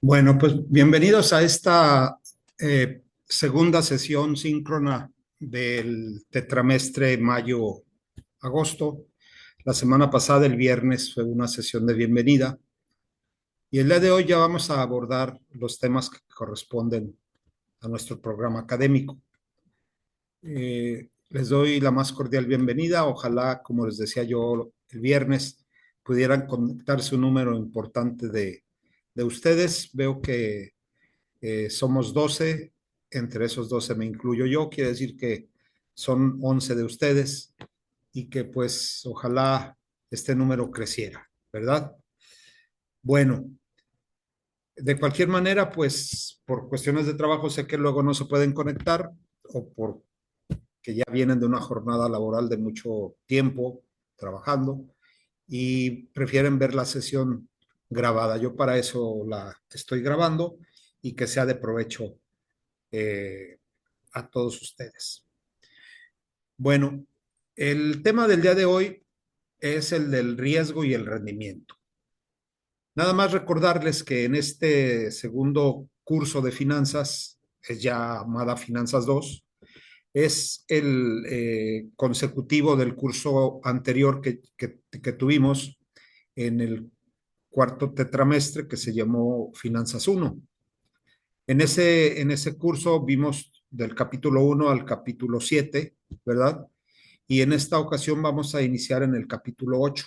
Bueno, pues bienvenidos a esta segunda sesión síncrona del tetramestre mayo-agosto. La semana pasada, el viernes, fue una sesión de bienvenida y el día de hoy ya vamos a abordar los temas que corresponden a nuestro programa académico. Les doy la más cordial bienvenida. Ojalá, como les decía yo el viernes, pudieran conectarse un número importante de ustedes. Veo que somos 12, entre esos 12 me incluyo yo, quiere decir que son 11 de ustedes y que pues ojalá este número creciera, ¿verdad? Bueno, de cualquier manera, pues por cuestiones de trabajo sé que luego no se pueden conectar o porque ya vienen de una jornada laboral de mucho tiempo trabajando y prefieren ver la sesión grabada. Yo para eso la estoy grabando y que sea de provecho eh, a todos ustedes. Bueno, el tema del día de hoy es el del riesgo y el rendimiento. Nada más recordarles que en este segundo curso de finanzas, es llamada Finanzas 2, es el consecutivo del curso anterior que tuvimos en el cuarto tetramestre que se llamó Finanzas 1. En ese curso vimos del capítulo 1 al capítulo 7, ¿verdad? Y en esta ocasión vamos a iniciar en el capítulo 8,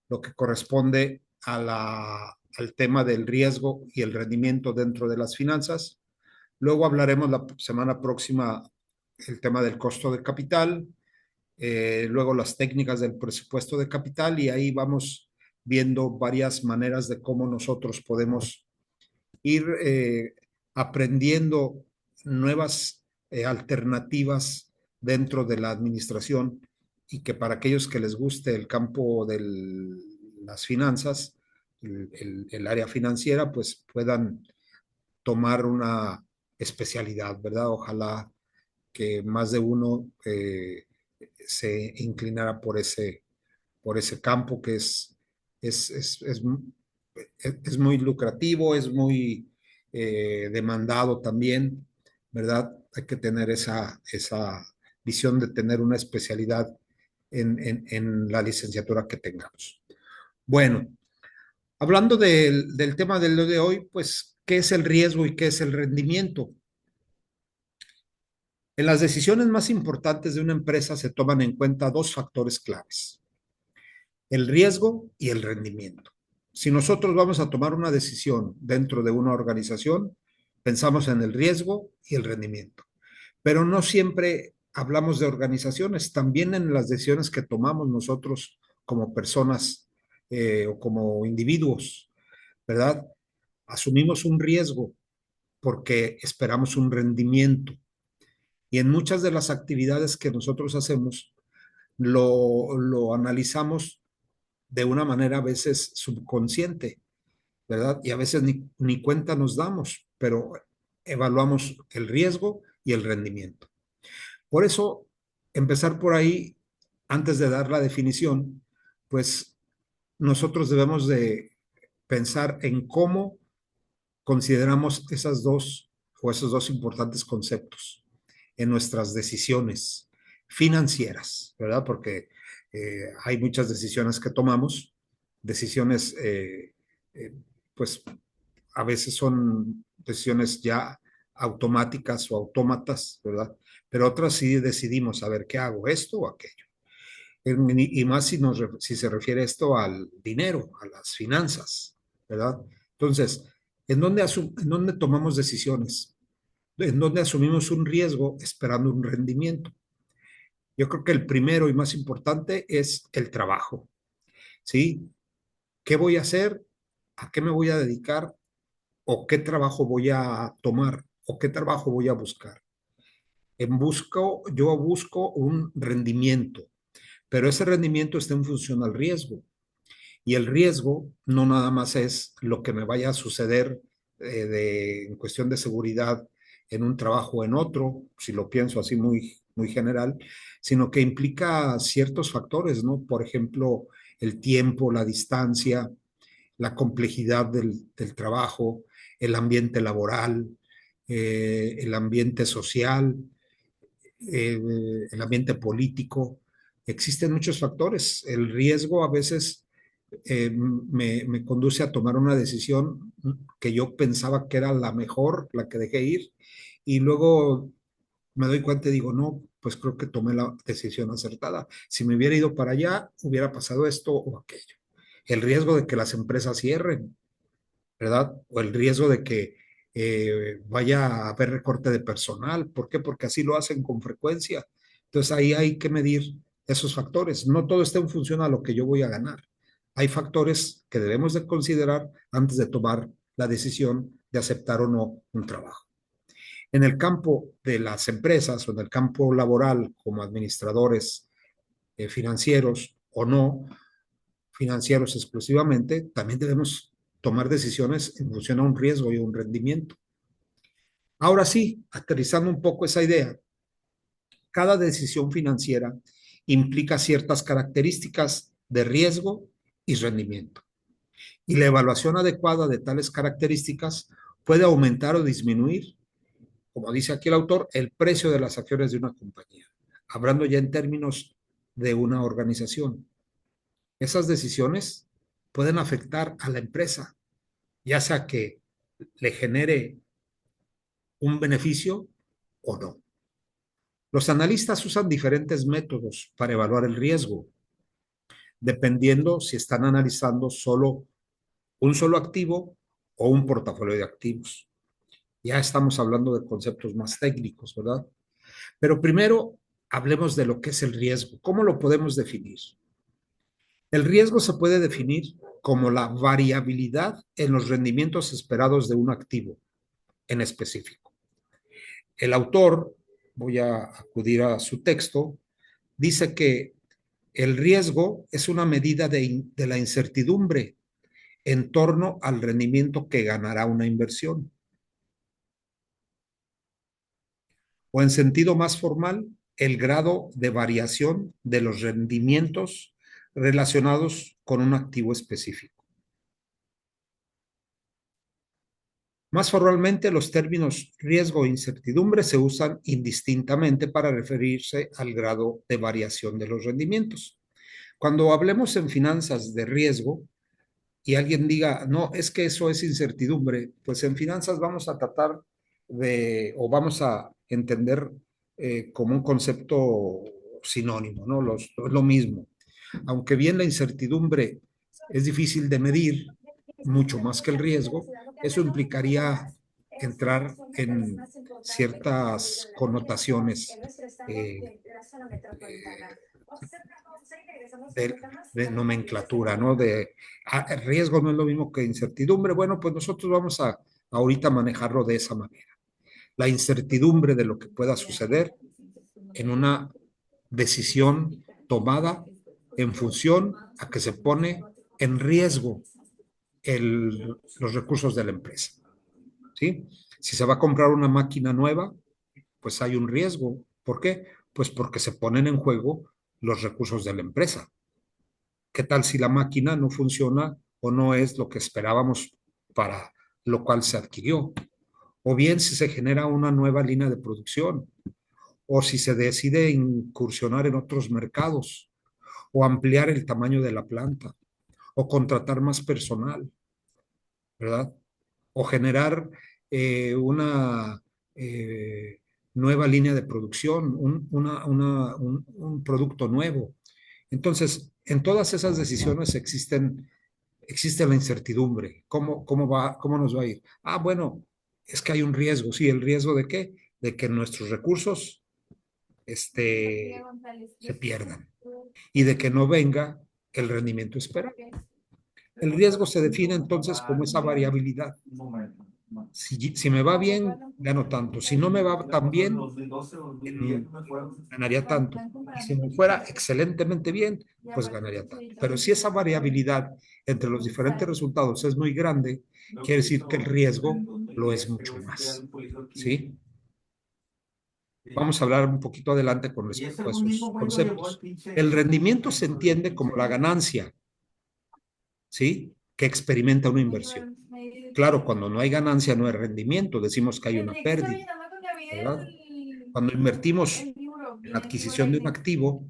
lo que corresponde al tema del riesgo y el rendimiento dentro de las finanzas. Luego hablaremos la semana próxima el tema del costo de capital, luego las técnicas del presupuesto de capital y ahí vamos viendo varias maneras de cómo nosotros podemos ir aprendiendo nuevas alternativas dentro de la administración y que para aquellos que les guste el campo de las finanzas, el área financiera, pues puedan tomar una especialidad, ¿verdad? Ojalá que más de uno se inclinara por ese campo que es, es, es, es muy lucrativo, es muy demandado también, ¿verdad? Hay que tener esa visión de tener una especialidad en la licenciatura que tengamos. Bueno, hablando del tema del día de hoy, pues, ¿qué es el riesgo y qué es el rendimiento? En las decisiones más importantes de una empresa se toman en cuenta dos factores claves: el riesgo y el rendimiento. Si nosotros vamos a tomar una decisión dentro de una organización, pensamos en el riesgo y el rendimiento. Pero no siempre hablamos de organizaciones, también en las decisiones que tomamos nosotros como personas o como individuos, ¿verdad? Asumimos un riesgo porque esperamos un rendimiento. Y en muchas de las actividades que nosotros hacemos, lo analizamos de una manera a veces subconsciente, ¿verdad? Y a veces ni cuenta nos damos, pero evaluamos el riesgo y el rendimiento. Por eso, empezar por ahí, antes de dar la definición, pues nosotros debemos de pensar en cómo consideramos esas dos o esos dos importantes conceptos en nuestras decisiones financieras, ¿verdad? Porque hay muchas decisiones que tomamos, decisiones, eh, pues a veces son decisiones ya automáticas o autómatas, ¿verdad? Pero otras sí decidimos, a ver, ¿qué hago? ¿Esto o aquello? Y más si se refiere esto al dinero, a las finanzas, ¿verdad? Entonces, ¿en dónde tomamos decisiones? ¿En dónde asumimos un riesgo esperando un rendimiento? Yo creo que el primero y más importante es el trabajo, ¿sí? ¿Qué voy a hacer? ¿A qué me voy a dedicar? ¿O qué trabajo voy a tomar? ¿O qué trabajo voy a buscar? Yo busco un rendimiento, pero ese rendimiento está en función al riesgo. Y el riesgo no nada más es lo que me vaya a suceder en cuestión de seguridad en un trabajo o en otro, si lo pienso así muy general, sino que implica ciertos factores, ¿no? Por ejemplo, el tiempo, la distancia, la complejidad del trabajo, el ambiente laboral, el ambiente social, el ambiente político. Existen muchos factores. El riesgo a veces me conduce a tomar una decisión que yo pensaba que era la mejor, la que dejé ir, y luego me doy cuenta y digo, no, pues creo que tomé la decisión acertada. Si me hubiera ido para allá, hubiera pasado esto o aquello. El riesgo de que las empresas cierren, ¿verdad? O el riesgo de que vaya a haber recorte de personal. ¿Por qué? Porque así lo hacen con frecuencia. Entonces ahí hay que medir esos factores. No todo está en función a lo que yo voy a ganar. Hay factores que debemos de considerar antes de tomar la decisión de aceptar o no un trabajo. En el campo de las empresas o en el campo laboral como administradores financieros o no financieros exclusivamente, también debemos tomar decisiones en función a un riesgo y un rendimiento. Ahora sí, aterrizando un poco esa idea, cada decisión financiera implica ciertas características de riesgo y rendimiento. Y la evaluación adecuada de tales características puede aumentar o disminuir, como dice aquí el autor, el precio de las acciones de una compañía, hablando ya en términos de una organización. Esas decisiones pueden afectar a la empresa, ya sea que le genere un beneficio o no. Los analistas usan diferentes métodos para evaluar el riesgo, dependiendo si están analizando solo un solo activo o un portafolio de activos. Ya estamos hablando de conceptos más técnicos, ¿verdad? Pero primero hablemos de lo que es el riesgo. ¿Cómo lo podemos definir? El riesgo se puede definir como la variabilidad en los rendimientos esperados de un activo en específico. El autor, voy a acudir a su texto, dice que el riesgo es una medida de la incertidumbre en torno al rendimiento que ganará una inversión. O en sentido más formal, el grado de variación de los rendimientos relacionados con un activo específico. Más formalmente, los términos riesgo e incertidumbre se usan indistintamente para referirse al grado de variación de los rendimientos. Cuando hablemos en finanzas de riesgo y alguien diga, no, es que eso es incertidumbre, pues en finanzas vamos a tratar o vamos a entender como un concepto sinónimo, ¿no? Es lo mismo. Aunque bien la incertidumbre es difícil de medir, mucho más que el riesgo, eso implicaría entrar en ciertas connotaciones eh, de, de, nomenclatura, ¿no? Riesgo no es lo mismo que incertidumbre. Bueno, pues nosotros vamos a ahorita manejarlo de esa manera. La incertidumbre de lo que pueda suceder en una decisión tomada en función a que se pone en riesgo los recursos de la empresa. ¿Sí? Si se va a comprar una máquina nueva, pues hay un riesgo. ¿Por qué? Pues porque se ponen en juego los recursos de la empresa. ¿Qué tal si la máquina no funciona o no es lo que esperábamos para lo cual se adquirió? O bien si se genera una nueva línea de producción, o si se decide incursionar en otros mercados, o ampliar el tamaño de la planta, o contratar más personal, ¿verdad? O generar una nueva línea de producción, un producto nuevo. Entonces, en todas esas decisiones existe la incertidumbre. ¿Cómo nos va a ir? Ah, bueno, es que hay un riesgo. Sí, ¿el riesgo de qué? De que nuestros recursos se pierdan y de que no venga el rendimiento esperado. El riesgo se define entonces como esa variabilidad. Si me va bien, gano tanto. Si no me va tan bien, ganaría tanto. Y si me fuera excelentemente bien, pues ganaría tanto. Pero si esa variabilidad entre los diferentes resultados es muy grande, quiere decir que el riesgo lo es mucho más. ¿Sí? Vamos a hablar un poquito adelante con respecto a esos conceptos. El rendimiento se entiende como la ganancia, ¿sí? Que experimenta una inversión. Claro, cuando no hay ganancia no hay rendimiento, decimos que hay una pérdida, ¿verdad? Cuando invertimos en la adquisición de un activo,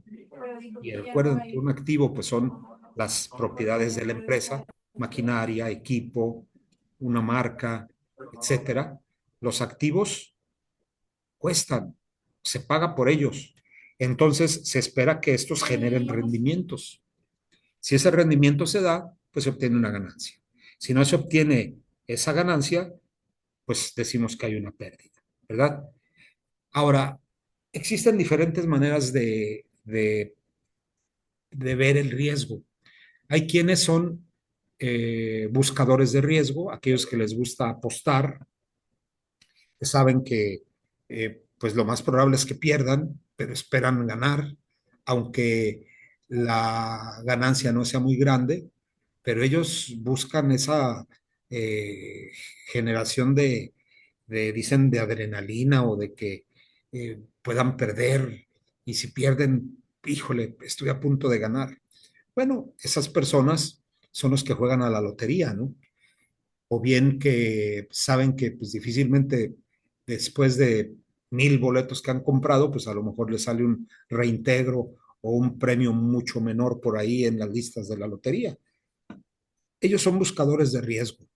y recuerden que un activo pues son las propiedades de la empresa, maquinaria, equipo, una marca, etcétera. Los activos cuestan, se paga por ellos. Entonces se espera que estos generen rendimientos. Si ese rendimiento se da, pues se obtiene una ganancia. Si no se obtiene esa ganancia, pues decimos que hay una pérdida, ¿verdad? Ahora, existen diferentes maneras de ver el riesgo. Hay quienes son buscadores de riesgo, aquellos que les gusta apostar, que saben que pues lo más probable es que pierdan, pero esperan ganar, aunque la ganancia no sea muy grande, pero ellos buscan esa eh, generación dicen, de adrenalina o de que puedan perder y si pierden, híjole, estoy a punto de ganar. Bueno, esas personas son los que juegan a la lotería, ¿no? O bien que saben que pues difícilmente después de 1,000 boletos que han comprado, pues a lo mejor les sale un reintegro o un premio mucho menor por ahí en las listas de la lotería. Ellos son buscadores de riesgo,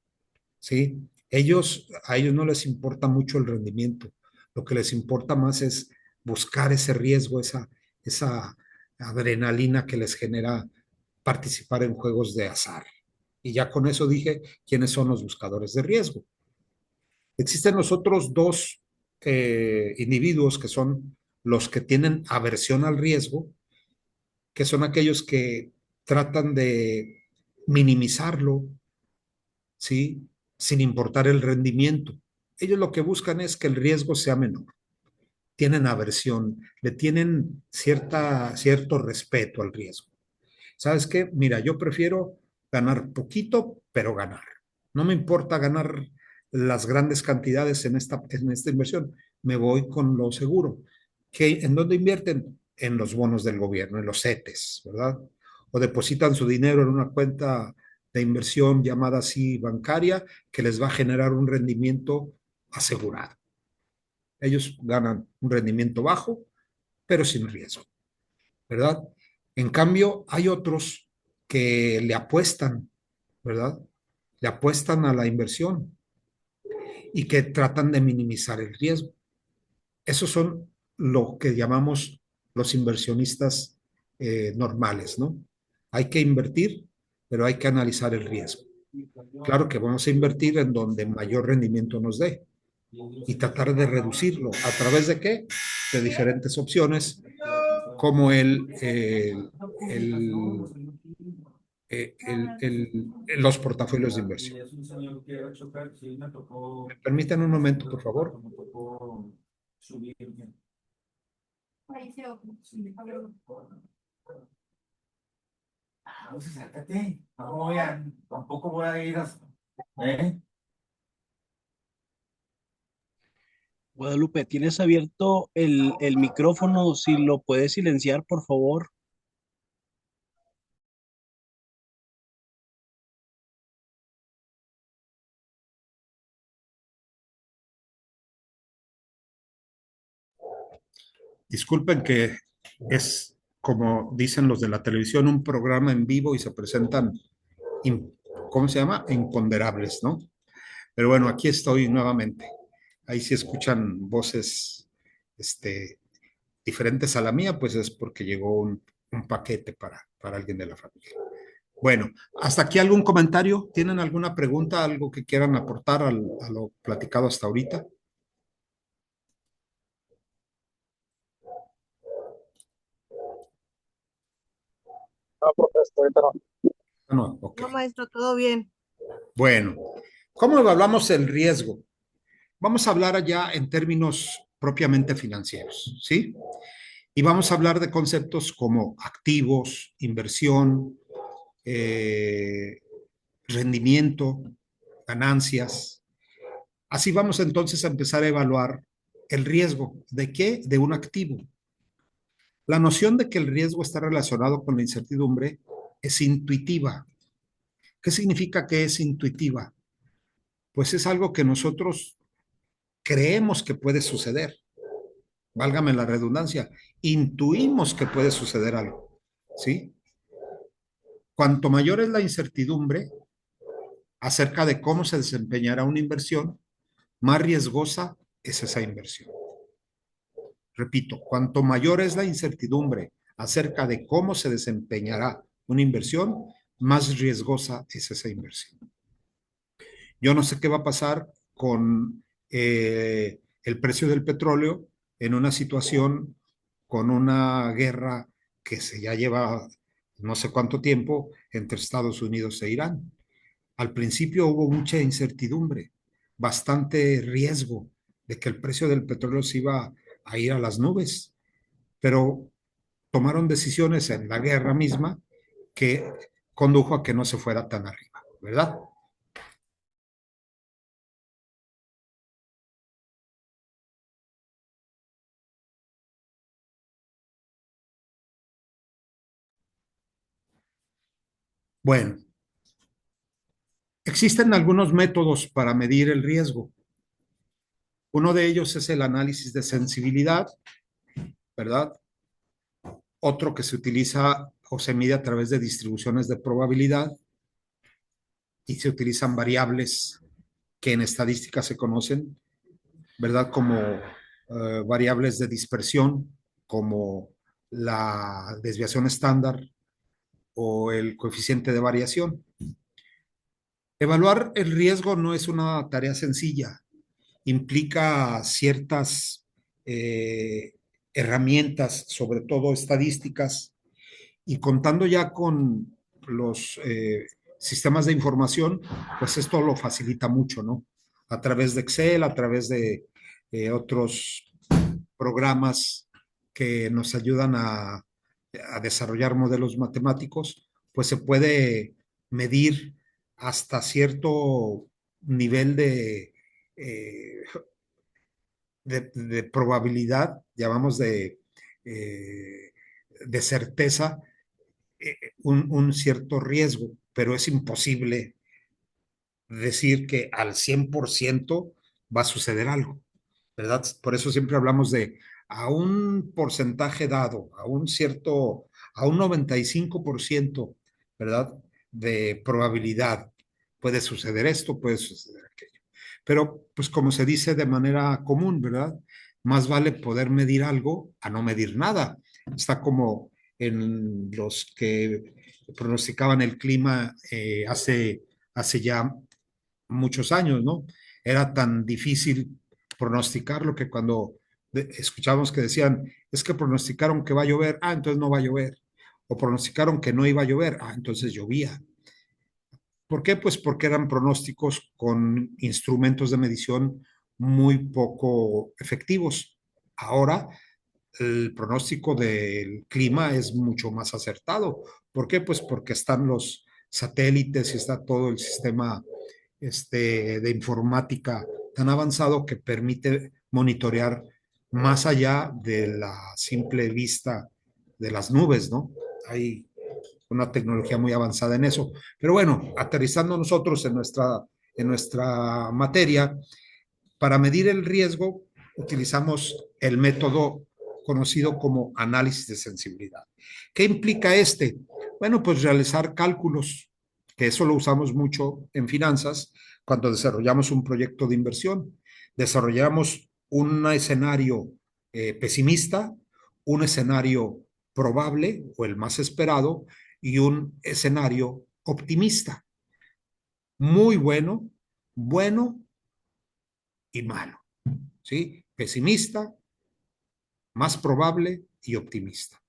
¿sí? A ellos no les importa mucho el rendimiento, lo que les importa más es buscar ese riesgo, esa adrenalina que les genera participar en juegos de azar. Y ya con eso dije quiénes son los buscadores de riesgo. Existen los otros dos individuos que son los que tienen aversión al riesgo, que son aquellos que tratan de minimizarlo, ¿sí? Sin importar el rendimiento. Ellos lo que buscan es que el riesgo sea menor. Tienen aversión, le tienen cierto respeto al riesgo. ¿Sabes qué? Mira, yo prefiero ganar poquito, pero ganar. No me importa ganar las grandes cantidades en esta inversión. Me voy con lo seguro. ¿En dónde invierten? En los bonos del gobierno, en los CETES, ¿verdad? O depositan su dinero en una cuenta de inversión llamada así bancaria que les va a generar un rendimiento asegurado. Ellos ganan un rendimiento bajo, pero sin riesgo, ¿verdad? En cambio, hay otros que le apuestan, ¿verdad? Le apuestan a la inversión y que tratan de minimizar el riesgo. Esos son lo que llamamos los inversionistas normales, ¿no? Hay que invertir, pero hay que analizar el riesgo. Claro que vamos a invertir en donde mayor rendimiento nos dé y tratar de reducirlo. ¿A través de qué? De diferentes opciones, como los portafolios de inversión. ¿Me permiten un momento, por favor? Vamos, acércate. No voy a, tampoco voy a ir a, ¿eh? Guadalupe, tienes abierto el micrófono, si lo puedes silenciar, por favor. Disculpen que es, como dicen los de la televisión, un programa en vivo y se presentan, ¿cómo se llama? Imponderables, ¿no? Pero bueno, aquí estoy nuevamente. Ahí si escuchan voces diferentes a la mía, pues es porque llegó un paquete para alguien de la familia. Bueno, hasta aquí algún comentario. ¿Tienen alguna pregunta, algo que quieran aportar a lo platicado hasta ahorita? No, profesor, ahorita no. Ah, no, ok. No, maestro, todo bien. Bueno, ¿cómo evaluamos el riesgo? Vamos a hablar ya en términos propiamente financieros, ¿sí? Y vamos a hablar de conceptos como activos, inversión, eh, rendimiento, ganancias. Así vamos entonces a empezar a evaluar el riesgo. ¿De qué? De un activo. La noción de que el riesgo está relacionado con la incertidumbre es intuitiva. ¿Qué significa que es intuitiva? pues es algo que nosotros creemos que puede suceder, válgame la redundancia, intuimos que puede suceder algo, ¿sí? Cuanto mayor es la incertidumbre acerca de cómo se desempeñará una inversión, más riesgosa es esa inversión. Repito, cuanto mayor es la incertidumbre acerca de cómo se desempeñará una inversión, más riesgosa es esa inversión. Yo no sé qué va a pasar con el precio del petróleo en una situación con una guerra que se ya lleva no sé cuánto tiempo entre Estados Unidos e Irán. Al principio hubo mucha incertidumbre, bastante riesgo de que el precio del petróleo se iba a ir a las nubes, pero tomaron decisiones en la guerra misma que condujo a que no se fuera tan arriba, ¿verdad? Bueno, existen algunos métodos para medir el riesgo. Uno de ellos es el análisis de sensibilidad, ¿verdad? Otro que se utiliza o se mide a través de distribuciones de probabilidad y se utilizan variables que en estadística se conocen, ¿verdad? Como variables de dispersión, como la desviación estándar o el coeficiente de variación. Evaluar el riesgo no es una tarea sencilla, implica ciertas herramientas, sobre todo estadísticas, y contando ya con los sistemas de información, pues esto lo facilita mucho, ¿no? A través de Excel, a través de otros programas que nos ayudan a desarrollar modelos matemáticos, pues se puede medir hasta cierto nivel eh, de probabilidad, llamamos de certeza, un cierto riesgo, pero es imposible decir que al 100% va a suceder algo, ¿verdad? Por eso siempre hablamos de a un porcentaje dado, a un 95%, ¿verdad? De probabilidad. Puede suceder esto, puede suceder aquello. Pero, pues como se dice de manera común, ¿verdad? Más vale poder medir algo a no medir nada. Está como en los que pronosticaban el clima hace ya muchos años, ¿no? Era tan difícil pronosticarlo que cuando escuchábamos que decían, es que pronosticaron que va a llover, entonces no va a llover. O pronosticaron que no iba a llover, entonces llovía. ¿Por qué? Pues porque eran pronósticos con instrumentos de medición muy poco efectivos. Ahora el pronóstico del clima es mucho más acertado. ¿Por qué? Pues porque están los satélites y está todo el sistema de informática tan avanzado que permite monitorear más allá de la simple vista de las nubes, ¿no? Hay una tecnología muy avanzada en eso. Pero bueno, aterrizando nosotros en nuestra materia, para medir el riesgo utilizamos el método conocido como análisis de sensibilidad. ¿Qué implica este? Bueno, pues realizar cálculos, que eso lo usamos mucho en finanzas cuando desarrollamos un proyecto de inversión. Desarrollamos un escenario pesimista, un escenario probable o el más esperado y un escenario optimista. Muy bueno, bueno y malo. ¿Sí? Pesimista, más probable y optimista.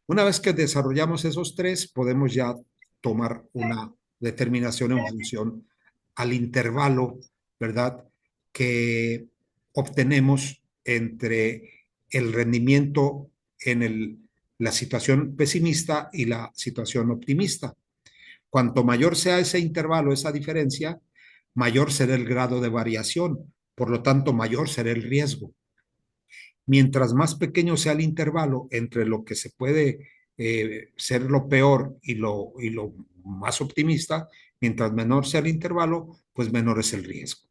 Una vez que desarrollamos esos tres, podemos ya tomar una determinación en función al intervalo, ¿verdad? Que obtenemos entre el rendimiento en la situación pesimista y la situación optimista. Cuanto mayor sea ese intervalo, esa diferencia, mayor será el grado de variación, por lo tanto, mayor será el riesgo. Mientras más pequeño sea el intervalo entre lo que se puede ser lo peor y lo más optimista, Mientras menor sea el intervalo, pues menor es el riesgo.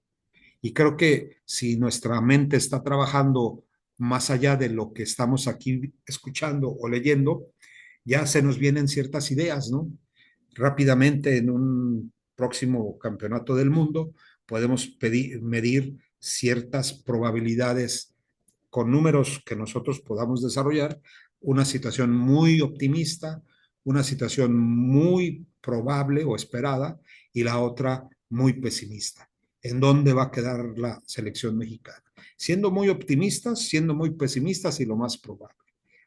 Y creo que si nuestra mente está trabajando más allá de lo que estamos aquí escuchando o leyendo, ya se nos vienen ciertas ideas, ¿no? Rápidamente en un próximo campeonato del mundo podemos medir ciertas probabilidades con números que nosotros podamos desarrollar, una situación muy optimista, una situación muy probable o esperada y la otra muy pesimista. ¿En dónde va a quedar la selección mexicana? Siendo muy optimistas, siendo muy pesimistas y lo más probable,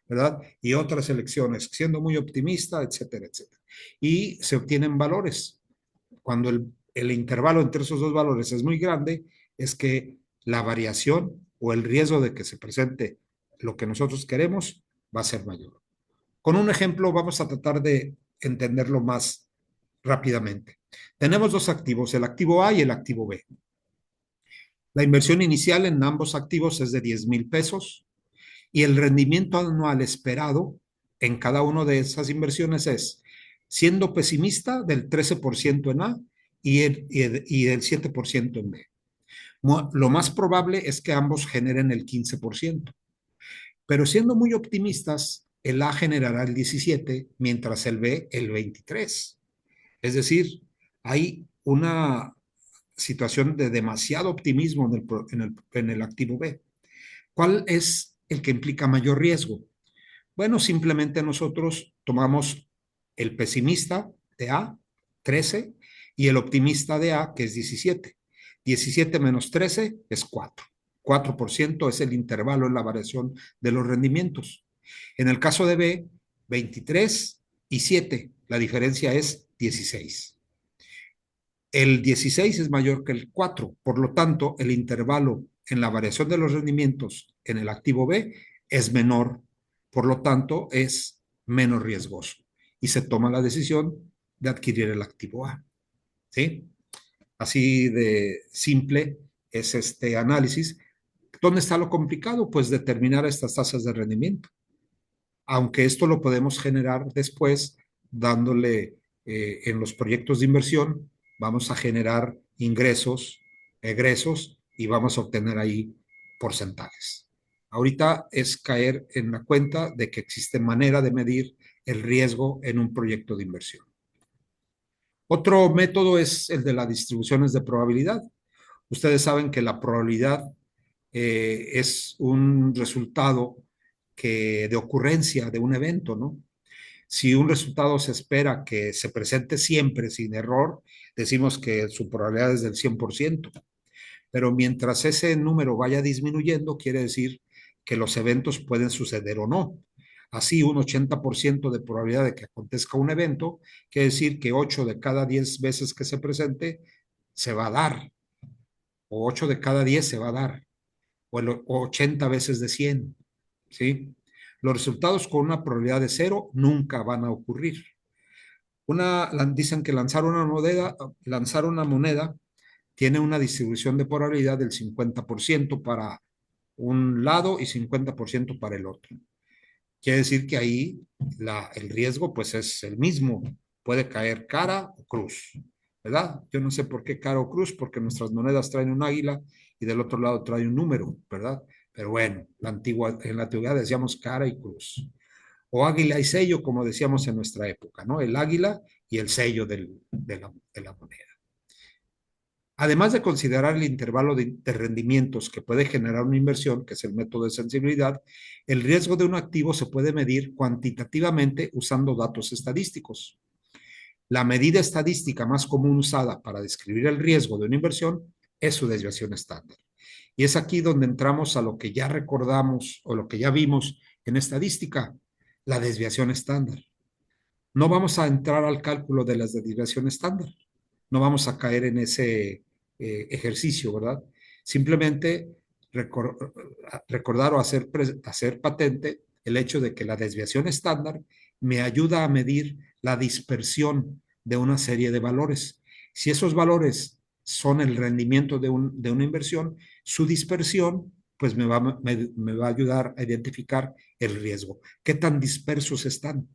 ¿verdad? Y otras elecciones, siendo muy optimista, etcétera, etcétera. Y se obtienen valores. Cuando el intervalo entre esos dos valores es muy grande, es que la variación o el riesgo de que se presente lo que nosotros queremos va a ser mayor. Con un ejemplo vamos a tratar de entenderlo más rápidamente. Tenemos dos activos, el activo A y el activo B. La inversión inicial en ambos activos es de 10,000 pesos y el rendimiento anual esperado en cada una de esas inversiones es, siendo pesimista, del 13% en A y del 7% en B. Lo más probable es que ambos generen el 15%, pero siendo muy optimistas, el A generará el 17%, mientras el B el 23%. Es decir, hay una situación de demasiado optimismo en el activo B. ¿Cuál es el que implica mayor riesgo? Bueno, simplemente nosotros tomamos el pesimista de A, 13, y el optimista de A, que es 17. 17 menos 13 es 4. 4% es el intervalo en la variación de los rendimientos. En el caso de B, 23 y 7, la diferencia es 16. El 16 es mayor que el 4, por lo tanto, el intervalo en la variación de los rendimientos en el activo B es menor, por lo tanto, es menos riesgoso y se toma la decisión de adquirir el activo A. ¿Sí? Así de simple es este análisis. ¿Dónde está lo complicado? Pues determinar estas tasas de rendimiento. Aunque esto lo podemos generar después dándole en los proyectos de inversión, vamos a generar ingresos, egresos y vamos a obtener ahí porcentajes. Ahorita es caer en la cuenta de que existe manera de medir el riesgo en un proyecto de inversión. Otro método es el de las distribuciones de probabilidad. Ustedes saben que la probabilidad es un resultado de ocurrencia de un evento, ¿no? Si un resultado se espera que se presente siempre sin error, decimos que su probabilidad es del 100%, pero mientras ese número vaya disminuyendo, quiere decir que los eventos pueden suceder o no. Así, un 80% de probabilidad de que acontezca un evento, quiere decir que 8 de cada 10 veces que se presente se va a dar, o 8 de cada 10 se va a dar, o 80 veces de 100, ¿sí? Los resultados con una probabilidad de 0 nunca van a ocurrir. Dicen que lanzar una moneda tiene una distribución de probabilidad del 50% para un lado y 50% para el otro. Quiere decir que ahí el riesgo pues es el mismo. Puede caer cara o cruz, ¿verdad? Yo no sé por qué cara o cruz, porque nuestras monedas traen un águila y del otro lado trae un número, ¿verdad? Pero bueno, en la antigüedad decíamos cara y cruz. O águila y sello, como decíamos en nuestra época, ¿no? El águila y el sello de la moneda. Además de considerar el intervalo de rendimientos que puede generar una inversión, que es el método de sensibilidad, el riesgo de un activo se puede medir cuantitativamente usando datos estadísticos. La medida estadística más común usada para describir el riesgo de una inversión es su desviación estándar. Y es aquí donde entramos a lo que ya recordamos o lo que ya vimos en estadística, la desviación estándar. No vamos a entrar al cálculo de las desviación estándar. No vamos a caer en ese ejercicio, ¿verdad? Simplemente recordar o hacer patente el hecho de que la desviación estándar me ayuda a medir la dispersión de una serie de valores. Si esos valores son el rendimiento de una inversión, su dispersión pues me va a ayudar a identificar el riesgo. ¿Qué tan dispersos están?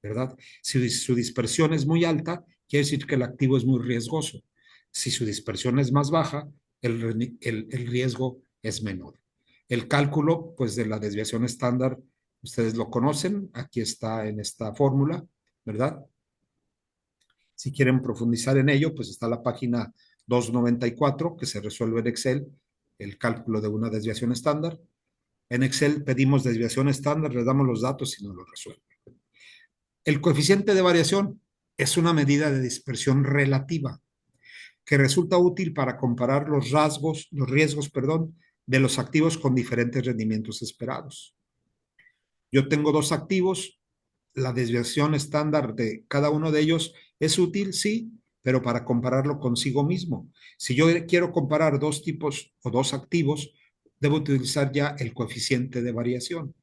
¿Verdad? Si su dispersión es muy alta, quiere decir que el activo es muy riesgoso. Si su dispersión es más baja, el riesgo es menor. El cálculo, pues, de la desviación estándar, ustedes lo conocen, aquí está en esta fórmula, ¿verdad? Si quieren profundizar en ello, pues está la página 294 que se resuelve en Excel, el cálculo de una desviación estándar. En Excel pedimos desviación estándar, le damos los datos y nos lo resuelve. El coeficiente de variación es una medida de dispersión relativa que resulta útil para comparar los riesgos, perdón, de los activos con diferentes rendimientos esperados. Yo tengo dos activos, la desviación estándar de cada uno de ellos es útil, sí, pero para compararlo consigo mismo. Si yo quiero comparar dos tipos o dos activos, debo utilizar ya el coeficiente de variación.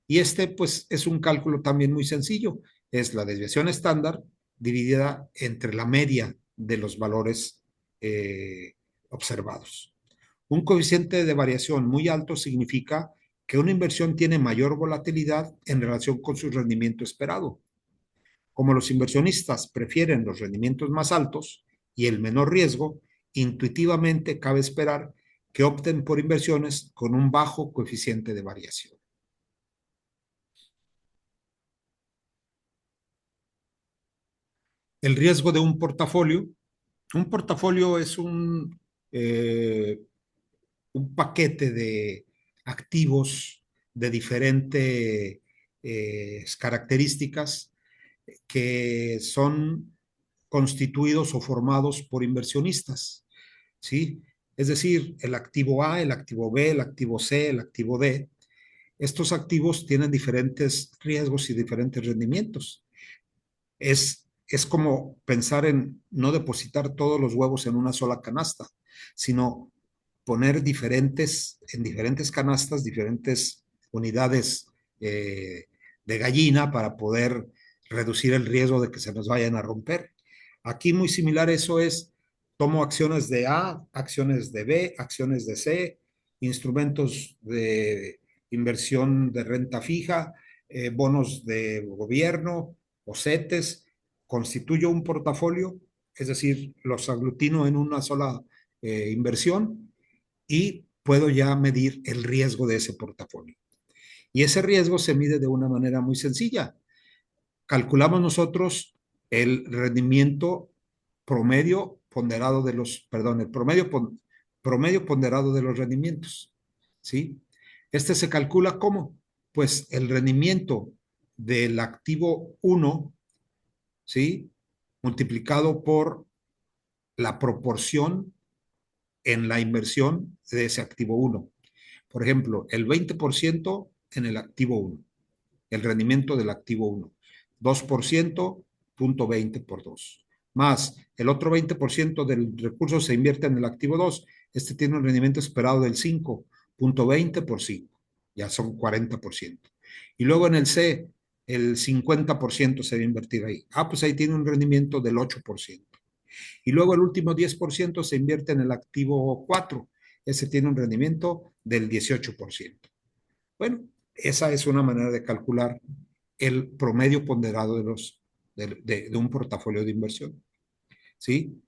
Y este, pues, es un cálculo también muy sencillo. Es la desviación estándar dividida entre la media de los valores observados. Un coeficiente de variación muy alto significa que una inversión tiene mayor volatilidad en relación con su rendimiento esperado. Como los inversionistas prefieren los rendimientos más altos y el menor riesgo, intuitivamente cabe esperar que opten por inversiones con un bajo coeficiente de variación. El riesgo de un portafolio es un paquete de activos de diferentes características que son constituidos o formados por inversionistas, ¿sí? Es decir, el activo A, el activo B, el activo C, el activo D. Estos activos tienen diferentes riesgos y diferentes rendimientos. Es como pensar en no depositar todos los huevos en una sola canasta, sino poner en diferentes canastas, diferentes unidades de gallina para poder reducir el riesgo de que se nos vayan a romper. Aquí muy similar eso es, tomo acciones de A, acciones de B, acciones de C, instrumentos de inversión de renta fija, bonos de gobierno o CETES, constituyo un portafolio, es decir, los aglutino en una sola inversión y puedo ya medir el riesgo de ese portafolio. Y ese riesgo se mide de una manera muy sencilla. Calculamos nosotros el rendimiento promedio ponderado de los, perdón, el promedio ponderado de los rendimientos, ¿sí? Este se calcula ¿cómo? Pues el rendimiento del activo 1, ¿sí? Multiplicado por la proporción en la inversión de ese activo 1. Por ejemplo, el 20% en el activo 1, el rendimiento del activo 1, 2%, punto 20 por 2, más el otro 20% del recurso se invierte en el activo 2, este tiene un rendimiento esperado del 5,20 por 5, ya son 40%. Y luego en el C, el 50% se va a invertir ahí. Pues ahí tiene un rendimiento del 8%. Y luego el último 10% se invierte en el activo 4. Ese tiene un rendimiento del 18%. Bueno, esa es una manera de calcular el promedio ponderado de un portafolio de inversión. ¿Sí?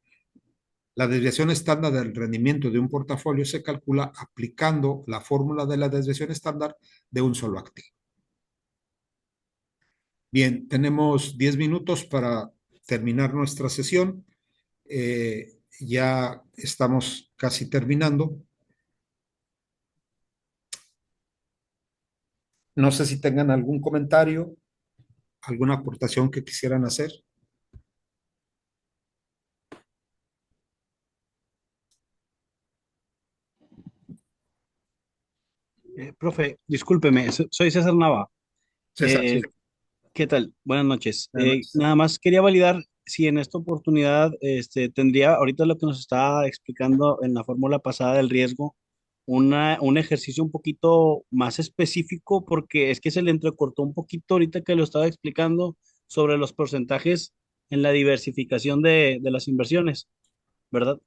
La desviación estándar del rendimiento de un portafolio se calcula aplicando la fórmula de la desviación estándar de un solo activo. Bien, tenemos 10 minutos para terminar nuestra sesión. Ya estamos casi terminando. No sé si tengan algún comentario, alguna aportación que quisieran hacer. Profe, discúlpeme, soy César Nava. César, sí. Eh, ¿Qué tal? Buenas noches. Buenas noches. Nada más quería validar si en esta oportunidad tendría, ahorita lo que nos estaba explicando en la fórmula pasada del riesgo, un ejercicio un poquito más específico, porque es que se le entrecortó un poquito ahorita que lo estaba explicando sobre los porcentajes en la diversificación de las inversiones, ¿verdad?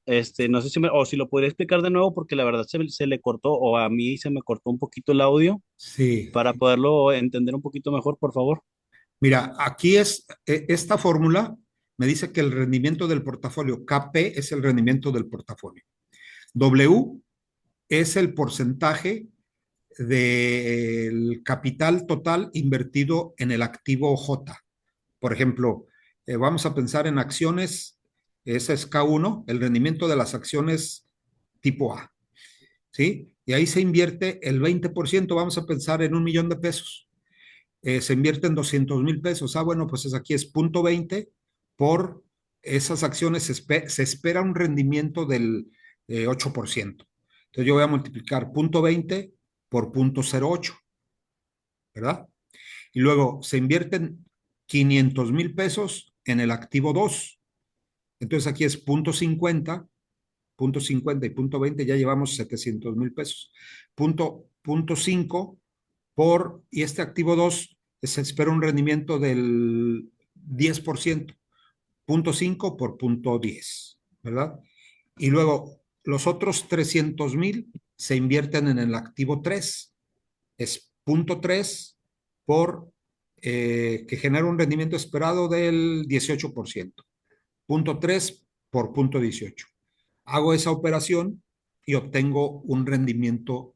No sé o si lo podría explicar de nuevo, porque la verdad se le cortó, o a mí se me cortó un poquito el audio, Sí. para poderlo entender un poquito mejor, por favor. Mira, aquí esta fórmula me dice que el rendimiento del portafolio, KP es el rendimiento del portafolio. W es el porcentaje del capital total invertido en el activo J. Por ejemplo, vamos a pensar en acciones, ese es K1, el rendimiento de las acciones tipo A, ¿sí? Y ahí se invierte el 20%, vamos a pensar en 1 millón de pesos. Se invierte en 200,000 pesos. Bueno, pues aquí es 0.20 por esas acciones, se espera un rendimiento del 8%. Entonces yo voy a multiplicar 0.20 por 0.08, ¿verdad? Y luego se invierten 500,000 pesos en el activo 2. Entonces aquí es 0.50 y 0.20, ya llevamos 700,000 pesos. Punto 5 y este activo 2 se espera un rendimiento del 10%, 0.5 por 0.10, ¿verdad? Y luego los otros 300,000 se invierten en el activo 3, es 0.3 por que genera un rendimiento esperado del 18%, 0.3 por 0.18. Hago esa operación y obtengo un rendimiento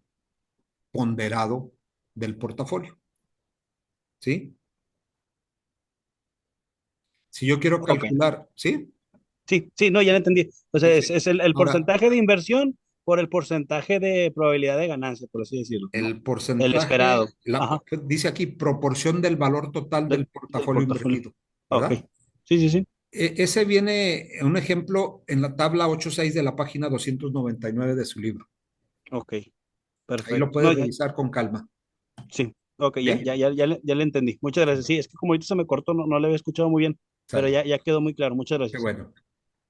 ponderado del portafolio, ¿sí? Si yo quiero Ok. calcular, ¿sí? Sí, sí, no, ya lo entendí. O sea, Ok. es el Ahora, porcentaje de inversión por el porcentaje de probabilidad de ganancia, por así decirlo, ¿no? el El porcentaje, esperado. Ajá, dice aquí, proporción del valor total del del portafolio portafolio. invertido, Ok. ¿verdad? Sí, sí, sí. Ese viene un ejemplo en la tabla 8.6 de la página 299 de su libro. Ok, Ahí lo perfecto. No, puedes ya, revisar con calma. sí. Ok, ¿Sí? ya le entendí. Muchas gracias. Sí, es que como ahorita se me cortó, no le había escuchado muy bien, pero Sale. ya quedó muy claro. Muchas Qué gracias. bueno.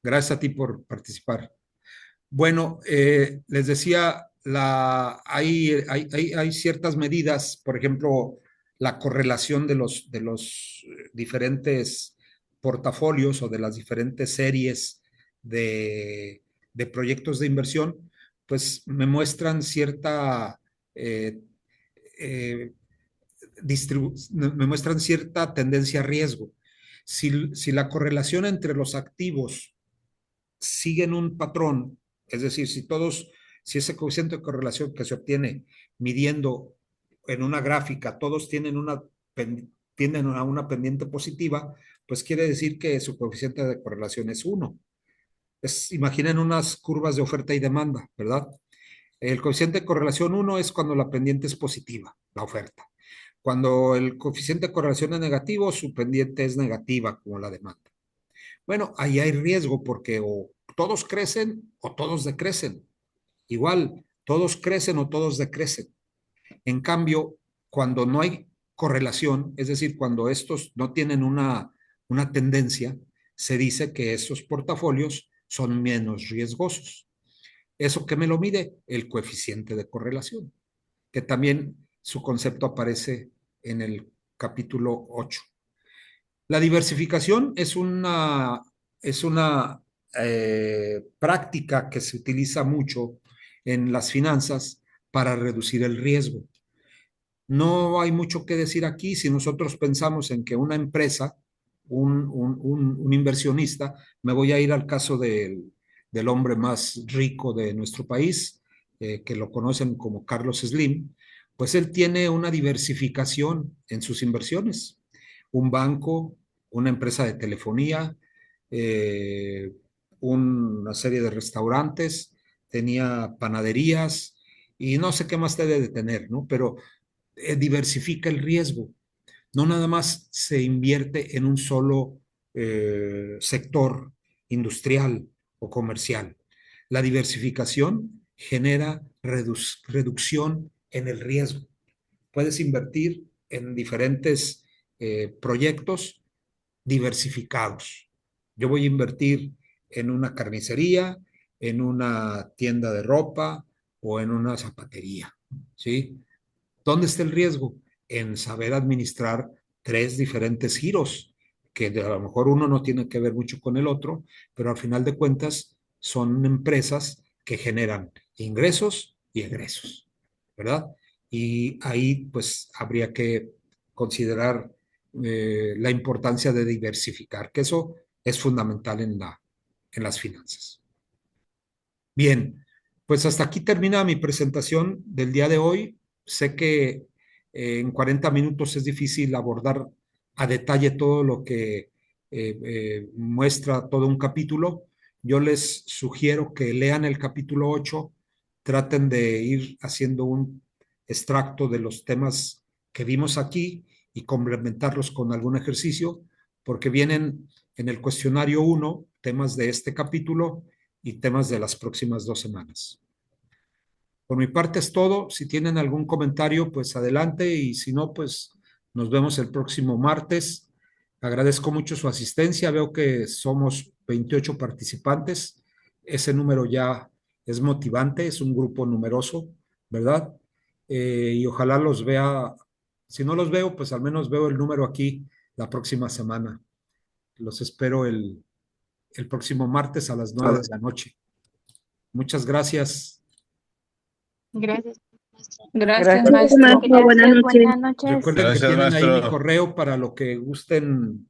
Gracias a ti por participar. Bueno, les decía, hay ciertas medidas, por ejemplo, la correlación de los diferentes portafolios o de las diferentes series de, de proyectos de inversión, pues me muestran eh, eh, me muestran cierta tendencia a riesgo. Si la correlación entre los activos siguen un patrón, es decir, si ese coeficiente de correlación que se obtiene midiendo en una gráfica, todos tienden a una pendiente positiva, pues quiere decir que su coeficiente de correlación es 1. Imaginen unas curvas de oferta y demanda, ¿verdad? El coeficiente de correlación 1 es cuando la pendiente es positiva, la oferta. Cuando el coeficiente de correlación es negativo, su pendiente es negativa, como la demanda. Bueno, ahí hay riesgo porque o todos crecen o todos decrecen. Igual, todos crecen o todos decrecen. En cambio, cuando no hay correlación, es decir, cuando estos no tienen una tendencia, se dice que esos portafolios son menos riesgosos. ¿Eso qué me lo mide? El coeficiente de correlación, que también su concepto aparece en el capítulo 8. La diversificación es una práctica que se utiliza mucho en las finanzas para reducir el riesgo. No hay mucho que decir aquí si nosotros pensamos en que una empresa, un inversionista, me voy a ir al caso del hombre más rico de nuestro país, que lo conocen como Carlos Slim, pues él tiene una diversificación en sus inversiones. Un banco, una empresa de telefonía, eh, una serie de restaurantes, tenía panaderías y no sé qué más debe de tener, ¿no? Pero diversifica el riesgo. No nada más se invierte en un solo sector industrial o comercial. La diversificación genera reducción en el riesgo. Puedes invertir en diferentes proyectos diversificados. Yo voy a invertir en una carnicería, en una tienda de ropa o en una zapatería, ¿sí? ¿Dónde está el riesgo? En saber administrar tres diferentes giros, que a lo mejor uno no tiene que ver mucho con el otro, pero al final de cuentas son empresas que generan ingresos y egresos, ¿verdad? Y ahí pues habría que considerar la importancia de diversificar, que eso es fundamental en las finanzas. Bien, pues hasta aquí termina mi presentación del día de hoy. Sé que en 40 minutos es difícil abordar a detalle todo lo que muestra todo un capítulo. Yo les sugiero que lean el capítulo 8, traten de ir haciendo un extracto de los temas que vimos aquí y complementarlos con algún ejercicio, porque vienen en el cuestionario 1 temas de este capítulo y temas de las próximas 2 semanas. Por mi parte es todo. Si tienen algún comentario, pues adelante, y si no, pues nos vemos el próximo martes. Agradezco mucho su asistencia. Veo que somos 28 participantes. Ese número ya es motivante, es un grupo numeroso, ¿verdad? Y ojalá los vea. Si no los veo, pues al menos veo el número aquí la próxima semana. Los espero el próximo martes a las 9 de la noche. Muchas gracias. Gracias. Gracias, Gracias, maestro. maestro. Buenas Gracias, noches. buenas noches. Recuerden que Gracias, tienen ahí mi maestro. correo para lo que gusten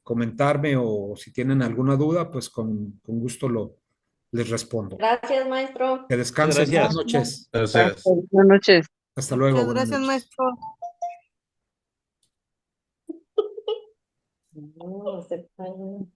comentarme, o si tienen alguna duda, pues con gusto les respondo. Gracias, maestro. Que Muchas descansen. Buenas gracias. noches. Gracias. Buenas noches. Hasta luego. Muchas Buenas gracias, noches. maestro. No, aceptan.